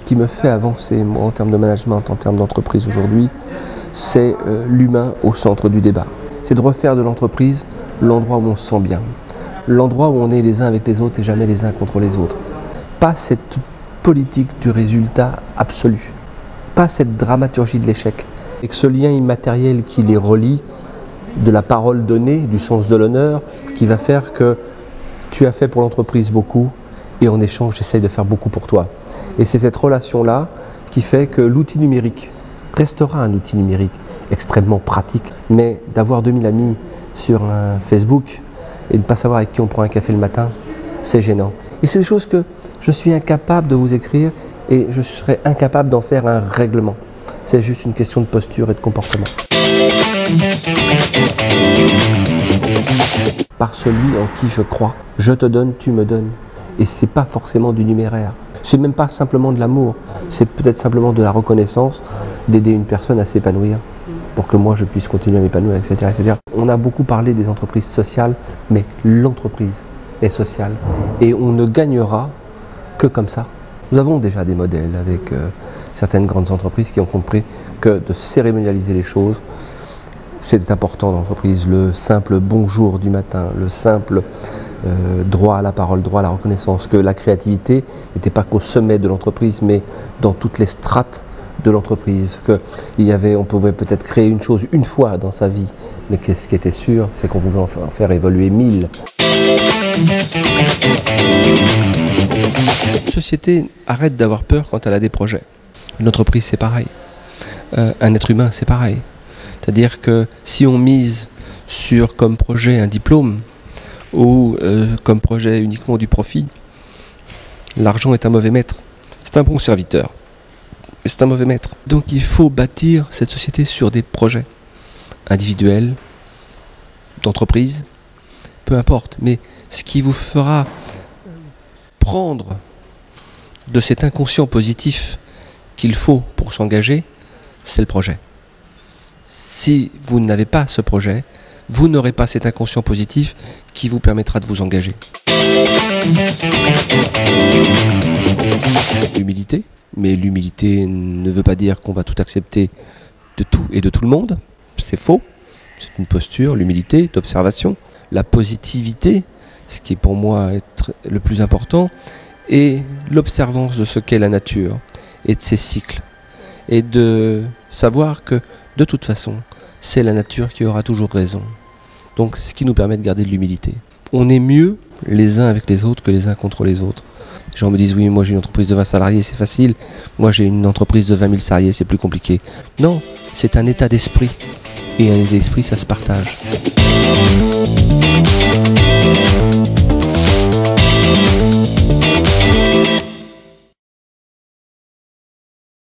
qui me fait avancer, moi, en termes de management, en termes d'entreprise aujourd'hui, c'est l'humain au centre du débat. C'est de refaire de l'entreprise l'endroit où on se sent bien, l'endroit où on est les uns avec les autres et jamais les uns contre les autres. Pas cette politique du résultat absolu, pas cette dramaturgie de l'échec. Avec ce lien immatériel qui les relie, de la parole donnée, du sens de l'honneur, qui va faire que tu as fait pour l'entreprise beaucoup et en échange, j'essaye de faire beaucoup pour toi. Et c'est cette relation-là qui fait que l'outil numérique restera un outil numérique extrêmement pratique, mais d'avoir 2000 amis sur un Facebook et de ne pas savoir avec qui on prend un café le matin, c'est gênant. Et c'est des choses que je suis incapable de vous écrire et je serais incapable d'en faire un règlement. C'est juste une question de posture et de comportement. Par celui en qui je crois, je te donne, tu me donnes. Et c'est pas forcément du numéraire. C'est même pas simplement de l'amour. C'est peut-être simplement de la reconnaissance d'aider une personne à s'épanouir pour que moi je puisse continuer à m'épanouir, etc., etc. On a beaucoup parlé des entreprises sociales, mais l'entreprise est sociale. Et on ne gagnera que comme ça. Nous avons déjà des modèles avec certaines grandes entreprises qui ont compris que de cérémonialiser les choses, c'est important dans l'entreprise. Le simple bonjour du matin, le simple droit à la parole, droit à la reconnaissance, que la créativité n'était pas qu'au sommet de l'entreprise, mais dans toutes les strates de l'entreprise, on pouvait peut-être créer une chose une fois dans sa vie, mais ce qui était sûr, c'est qu'on pouvait en faire évoluer 1000. La société arrête d'avoir peur quand elle a des projets. Une entreprise, c'est pareil. Un être humain, c'est pareil. C'est-à-dire que si on mise sur comme projet un diplôme ou comme projet uniquement du profit, l'argent est un mauvais maître. C'est un bon serviteur, mais c'est un mauvais maître. Donc il faut bâtir cette société sur des projets individuels, d'entreprise, peu importe. Mais ce qui vous fera prendre de cet inconscient positif qu'il faut pour s'engager, c'est le projet. Si vous n'avez pas ce projet, vous n'aurez pas cet inconscient positif qui vous permettra de vous engager. L'humilité, mais l'humilité ne veut pas dire qu'on va tout accepter de tout et de tout le monde. C'est faux. C'est une posture, l'humilité, d'observation. La positivité, ce qui est pour moi être le plus important, et l'observance de ce qu'est la nature et de ses cycles. Et de savoir que, de toute façon, c'est la nature qui aura toujours raison. Donc, ce qui nous permet de garder de l'humilité. On est mieux les uns avec les autres que les uns contre les autres. Les gens me disent, oui, moi j'ai une entreprise de 20 salariés, c'est facile. Moi j'ai une entreprise de 20 000 salariés, c'est plus compliqué. Non, c'est un état d'esprit. Et un état d'esprit, ça se partage.